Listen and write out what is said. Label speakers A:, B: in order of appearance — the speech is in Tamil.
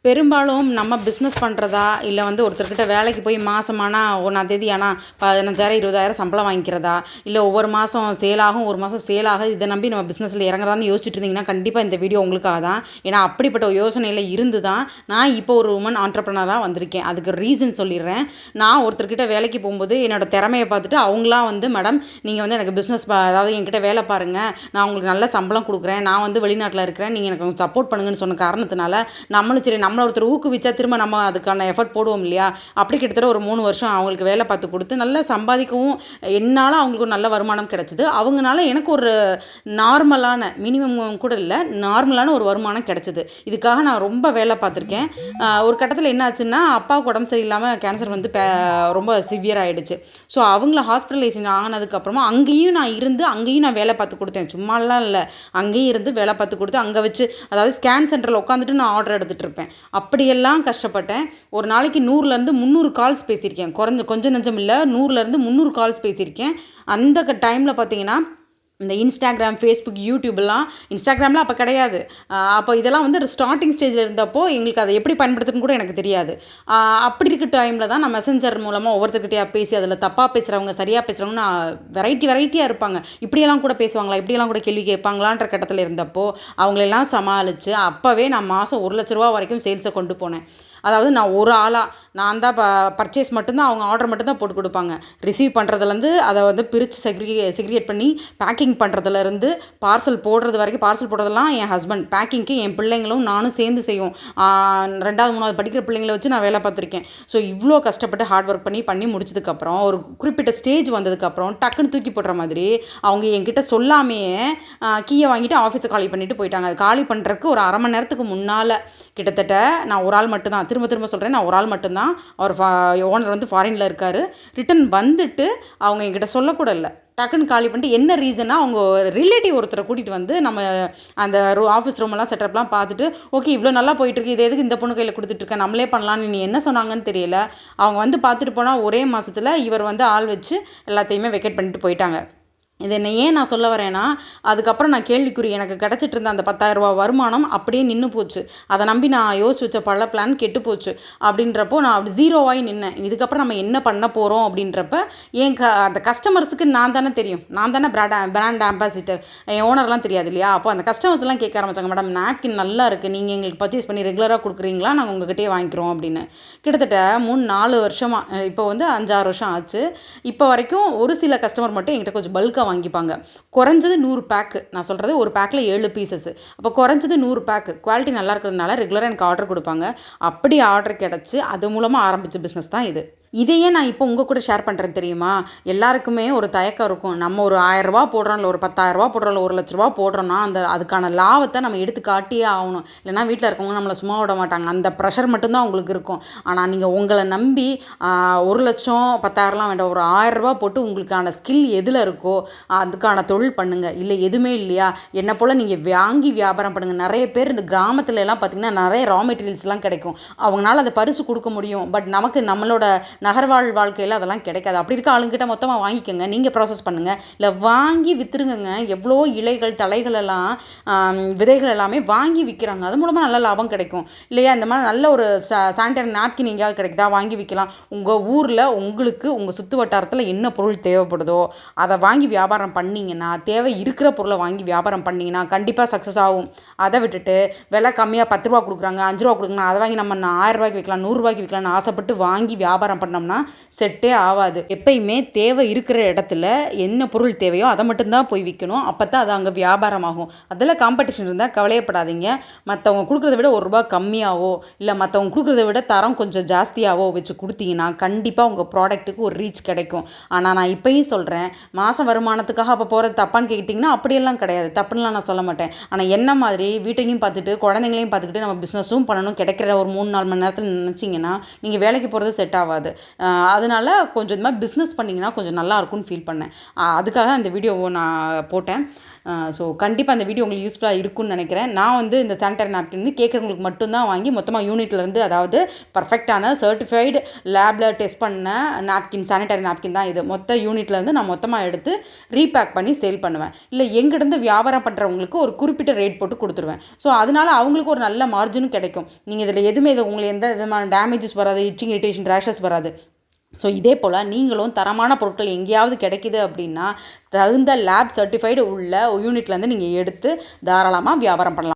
A: பெரும்பாலும் நம்ம பிஸ்னஸ் பண்ணுறதா, இல்லை வந்து ஒருத்தர்கிட்ட வேலைக்கு போய் மாசமானா 1ஆம் தேதி ஆனா 15,000 20,000 சம்பளம் வாங்கிக்கிறதா, இல்லை ஒவ்வொரு மாதம் சேல் ஆகும், ஒரு மாதம் சேல் ஆகாது, இதை நம்பி நம்ம பிஸ்னஸில் இறங்குறான்னு யோசிச்சுட்டு இருந்தீங்கன்னா, கண்டிப்பாக இந்த வீடியோ உங்களுக்காக தான். ஏன்னா அப்படிப்பட்ட ஒரு யோசனையில் இருந்து தான் நான் இப்போ ஒரு உமன் ஆண்டர்ப்ரனராக வந்திருக்கேன். அதுக்கு ரீசன் சொல்லிடுறேன். நான் ஒருத்தர்கிட்ட வேலைக்கு போகும்போது என்னோட திறமையை பார்த்துட்டு அவங்களாம் வந்து, மேடம் நீங்கள் வந்து எனக்கு பிஸ்னஸ் அதாவது என்கிட்ட வேலை பாருங்கள், நான் உங்களுக்கு நல்ல சம்பளம் கொடுக்குறேன், நான் வந்து வெளிநாட்டில் இருக்கிறேன், நீங்கள் எனக்கு சப்போர்ட் பண்ணுங்கன்னு சொன்ன காரணத்தினால நம்மளும் சரி நம்மளை ஒருத்தர் ஊக்குவிச்சா திரும்ப நம்ம அதுக்கான எஃபர்ட் போடுவோம் இல்லையா? அப்படி கிட்டத்தட்ட ஒரு 3 வருஷம் அவங்களுக்கு வேலை பார்த்து கொடுத்து நல்லா சம்பாதிக்கவும் என்னால் அவங்களுக்கு ஒரு நல்ல வருமானம் கிடச்சிது. அவங்கனால எனக்கு ஒரு நார்மலான மினிமம் கூட இல்லை, நார்மலான ஒரு வருமானம் கிடச்சிது. இதுக்காக நான் ரொம்ப வேலை பார்த்துருக்கேன். ஒரு கட்டத்தில் என்ன ஆச்சுன்னா, அப்பாவுக்கு உடம்பு சரியில்லாமல் கேன்சர் வந்து ரொம்ப சிவியர் ஆகிடுச்சு. ஸோ அவங்கள ஹாஸ்பிட்டலைசேஷன் ஆனதுக்கப்புறமா அங்கேயும் நான் இருந்து அங்கேயும் நான் வேலை பார்த்து கொடுத்தேன். சும்மாலாம் இல்லை, அங்கேயும் இருந்து வேலை பார்த்து கொடுத்து அங்கே வச்சு, அதாவது ஸ்கேன் சென்டரில் உட்காந்துட்டு நான் ஆர்டர் எடுத்துகிட்டு இருப்பேன். அப்படியெல்லாம் கஷ்டப்பட்டேன். ஒரு நாளைக்கு 100லேருந்து 300 கால்ஸ் பேசியிருக்கேன். கொஞ்சம் நஞ்சம் இல்லை, 100லேருந்து 300 கால்ஸ் பேசியிருக்கேன். அந்த டைமில் பார்த்தீங்கன்னா இந்த இன்ஸ்டாகிராம், ஃபேஸ்புக், யூடியூப்லாம், இன்ஸ்டாகிராம்லாம் அப்போ கிடையாது. அப்போ இதெல்லாம் வந்து ஸ்டார்டிங் ஸ்டேஜில் இருந்தப்போ எங்களுக்கு அதை எப்படி பயன்படுத்துன்னு கூட எனக்கு தெரியாது. அப்படி இருக்க டைமில் தான் நான் மெசஞ்சர் மூலமாக ஒவ்வொருத்தர்கிட்டயா பேசி அதில் தப்பாக பேசுகிறவங்க, சரியாக பேசுகிறவங்க, நான் வெரைட்டியாக இருப்பாங்க. இப்படியெல்லாம் கூட பேசுவாங்களா, இப்படியெல்லாம் கூட கேள்வி கேட்பாங்களான்ற கட்டத்தில் இருந்தப்போ அவங்களெல்லாம் சமாளித்து அப்போவே நான் மாதம் 1,00,000 ரூபா வரைக்கும் சேல்ஸை கொண்டு போனேன். அதாவது நான் ஒரு ஆளாக நான் தான் பர்ச்சேஸ் மட்டும்தான், அவங்க ஆர்டர் மட்டும்தான் போட்டு கொடுப்பாங்க. ரிசீவ் பண்ணுறதுலேருந்து அதை வந்து பிரித்து செக்ரிகேட் பண்ணி பேக்கிங் பண்ணுறதுலேருந்து பார்சல் போடுறது வரைக்கும், பார்சல் போடுறதெல்லாம் என் ஹஸ்பண்ட், பேக்கிங்க்கு என் பிள்ளைங்களும் நானும் சேர்ந்து செய்வோம். 2வது 3வது படிக்கிற பிள்ளைங்களை வச்சு நான் வேலை பார்த்துருக்கேன். ஸோ இவ்வளோ கஷ்டப்பட்டு ஹார்ட் ஒர்க் பண்ணி முடிச்சதுக்கப்புறம் ஒரு குறிப்பிட்ட ஸ்டேஜ் வந்ததுக்கப்புறம் டக்குன்னு தூக்கி போடுற மாதிரி அவங்க என்கிட்ட சொல்லாமையே கீயை வாங்கிட்டு ஆஃபீஸை காலி பண்ணிவிட்டு போயிட்டாங்க. அது காலி பண்ணுறதுக்கு ஒரு 1/2 மணி நேரத்துக்கு முன்னால் கிட்டத்தட்ட நான் ஒரு ஆள் மட்டும்தான், திரும்ப சொல்கிறேன், நான் ஒரு ஆள் மட்டும்தான். அவர் ஓனர் வந்து ஃபாரினில் இருக்கார். ரிட்டன் வந்துட்டு அவங்க என்கிட்ட சொல்லக்கூட இல்லை, டக்குன்னு காலி பண்ணிட்டு. என்ன ரீசன்னா, அவங்க ரிலேட்டிவ் ஒருத்தரை கூட்டிகிட்டு வந்து நம்ம அந்த ஆஃபீஸ் ரூமெல்லாம் செட்டப்லாம் பார்த்துட்டு, ஓகே இவ்வளோ நல்லா போயிட்டுருக்கு, இது எதுக்கு இந்த பொண்ணு கையில் கொடுத்துட்ருக்கேன், நம்மளே பண்ணலான்னு நீ என்ன சொன்னாங்கன்னு தெரியல. அவங்க வந்து பார்த்துட்டு போனால் ஒரே மாதத்தில் இவர் வந்து ஆள் வச்சு எல்லாத்தையுமே வெக்கேட் பண்ணிட்டு போயிட்டாங்க. இது என்ன ஏன் நான் சொல்ல வரேன்னா, அதுக்கப்புறம் நான் கேள்விக்குறி, எனக்கு கிடச்சிட்டு இருந்த அந்த 10,000 ரூபா வருமானம் அப்படியே நின்று போச்சு. அதை நம்பி நான் யோசிச்சு வச்ச பல பிளான் கெட்டு போச்சு. அப்படின்றப்போ நான் அப்படி ஜீரோவாகி நின்னேன். இதுக்கப்புறம் நம்ம என்ன பண்ண போகிறோம் அப்படின்றப்ப அந்த கஸ்டமர்ஸுக்கு நான் தானே தெரியும், நான் தானே பிராண்ட் அம்பாசிடர், என் ஓனர்லாம் தெரியாது இல்லையா? அப்போ அந்த கஸ்டமர்ஸ்லாம் கேட்க ஆரம்பிச்சாங்க, மேடம் நாப்கின் நல்லா இருக்குது, நீங்கள் எங்களுக்கு பர்ச்சேஸ் பண்ணி ரெகுலராக கொடுக்குறீங்களா, நாங்கள் உங்கள்கிட்டயே வாங்கிக்கிறோம் அப்படின்னு. கிட்டத்தட்ட 3-4 வருஷமாக, இப்போ வந்து 5-6 வருஷம் ஆச்சு. இப்போ வரைக்கும் ஒரு சில கஸ்டமர் மட்டும் என்கிட்ட கொஞ்சம் பல்காக வாங்கிப்பாங்க. குறைஞ்சது 100 பேக்கு, நான் சொல்கிறது ஒரு பேக்கில் 7 பீசஸ், அப்போ குறைஞ்சது 100 பேக்கு, குவாலிட்டி நல்லா இருக்கிறதுனால ரெகுலராக எனக்கு ஆர்டர் கொடுப்பாங்க. அப்படி ஆர்டர் கிடச்சி அது மூலமாக ஆரம்பித்த பிஸ்னஸ் தான் இது. இதையே நான் இப்போ உங்கள் கூட ஷேர் பண்ணுறேன் தெரியுமா? எல்லாருக்குமே ஒரு தயக்கம் இருக்கும். நம்ம ஒரு 1,000 ரூபா போடுறோம், இல்லை ஒரு 10,000 ரூபா போடுறோம், இல்லை 1,00,000 ரூபா போடுறோன்னா அதுக்கான லாபத்தை நம்ம எடுத்து காட்டியே ஆகணும். இல்லைனா வீட்டில் இருக்கவங்க நம்மளை சும்மா விட மாட்டாங்க. அந்த ப்ரெஷர் மட்டும்தான் உங்களுக்கு இருக்கும். ஆனால் நீங்கள் உங்களை நம்பி 1,00,000 10,000லாம் வேண்டாம், ஒரு 1,000 ரூபா போட்டு உங்களுக்கான ஸ்கில் எதில் இருக்கோ அதுக்கான தொழில் பண்ணுங்கள். இல்லை எதுவுமே இல்லையா, என்னை போல் நீங்கள் வாங்கி வியாபாரம் பண்ணுங்கள். நிறைய பேர் இந்த கிராமத்துல எல்லாம் பார்த்திங்கன்னா நிறைய ரா மெட்டீரியல்ஸ்லாம் கிடைக்கும், அவங்களால அதை பரிசு கொடுக்க முடியும். பட் நமக்கு நம்மளோட நகர்வாழ் வாழ்க்கையில் அதெல்லாம் கிடைக்காது. அப்படி இருக்க ஆளுங்கிட்ட மொத்தமாக வாங்கிக்கோங்க, நீங்கள் ப்ராசஸ் பண்ணுங்கள், இல்லை வாங்கி விற்றுருங்க. எவ்வளோ இலைகள் தலைகள் எல்லாம் விதைகள் எல்லாமே வாங்கி விற்கிறாங்க, அது மூலமாக நல்ல லாபம் கிடைக்கும் இல்லையா? இந்த மாதிரி நல்ல ஒரு சானிடரி நாப்கின் எங்கேயாவது கிடைக்குதா, வாங்கி விற்கலாம். உங்கள் ஊரில் உங்களுக்கு உங்கள் சுற்று வட்டாரத்தில் என்ன பொருள் தேவைப்படுதோ அதை வாங்கி வியாபாரம் பண்ணிங்கன்னா, தேவை இருக்கிற பொருளை வாங்கி வியாபாரம் பண்ணிங்கன்னா கண்டிப்பாக சக்ஸஸ் ஆகும். அதை விட்டுட்டு விலை கம்மியாக 10 ரூபா கொடுக்குறாங்க, 5 ரூபா கொடுக்குறாங்க, அதை வாங்கி நம்ம 1000 ரூபாய்க்கு விற்கலாம், 100 ரூபாய்க்கு விற்கலாம்னு ஆசைப்பட்டு வாங்கி வியாபாரம் பண்ணோம்னா செட்டே ஆகாது. எப்பயுமே தேவை இருக்கிற இடத்துல என்ன பொருள் தேவையோ அதை மட்டும்தான் போய் விற்கணும். அப்போ தான் அது அங்கே வியாபாரம் ஆகும். அதில் காம்படிஷன் இருந்தால் கவலையப்படாதீங்க. மற்றவங்க கொடுக்குறத விட 1 ரூபா கம்மியாகவோ, இல்லை மற்றவங்க கொடுக்குறத விட தரம் கொஞ்சம் ஜாஸ்தியாகவோ வச்சு கொடுத்தீங்கன்னா கண்டிப்பாக உங்கள் ப்ராடக்ட்டுக்கு ஒரு ரீச் கிடைக்கும். ஆனால் நான் இப்போயும் சொல்கிறேன், மாதம் வருமானத்துக்காக அப்போ போகிறது தப்பான்னு கேட்டிங்கன்னா அப்படியெல்லாம் கிடையாது, தப்புன்னுலாம் நான் சொல்ல மாட்டேன். ஆனால் என்ன மாதிரி வீட்டையும் பார்த்துட்டு குழந்தைங்களையும் பார்த்துக்கிட்டு நம்ம பிஸ்னஸும் பண்ணணும், கிடைக்கிற ஒரு 3-4 மணி நேரத்தில் நினச்சிங்கன்னா நீங்கள் வேலைக்கு போகிறது செட் ஆகாது. அதனால் கொஞ்சம் இந்த மாதிரி பிஸ்னஸ் பண்ணிங்கன்னா கொஞ்சம் நல்லா இருக்கும்னு ஃபீல் பண்ணேன். அதுக்காக அந்த வீடியோவை நான் போட்டேன். ஸோ கண்டிப்பாக அந்த வீடியோ உங்களுக்கு யூஸ்ஃபுல்லாக இருக்கும்னு நினைக்கிறேன். நான் வந்து இந்த சானிடரி நாப்கின் வந்து கேட்குறவங்களுக்கு மட்டும்தான் வாங்கி மொத்தமாக யூனிட்லேருந்து, அதாவது பர்ஃபெக்டான சர்டிஃபைடு லேபில் டெஸ்ட் பண்ண நாப்கின், சானிடரி நாப்கின் தான் இது. மொத்த யூனிட்லேருந்து நான் மொத்தமாக எடுத்து ரீபேக் பண்ணி சேல் பண்ணுவேன். இல்லை எங்கிட்ட வியாபாரம் பண்ணுறவங்களுக்கு ஒரு குறிப்பிட்ட ரேட் போட்டு கொடுத்துருவேன். ஸோ அதனால அவங்களுக்கு ஒரு நல்ல மார்ஜினும் கிடைக்கும். நீங்கள் இதில் எதுவுமே உங்களுக்கு எந்த விதமான டேமேஜஸ் வராது, இச்சிங், இரிட்டேஷன், ரேஷஸ் வராது. ஸோ இதே போல் நீங்களும் தரமான பொருட்கள் எங்கேயாவது கிடைக்கிது அப்படின்னா தகுந்த லேப் சர்டிஃபைடு உள்ள யூனிட்லேருந்து நீங்கள் எடுத்து தாராளமாக வியாபாரம் பண்ணலாம்.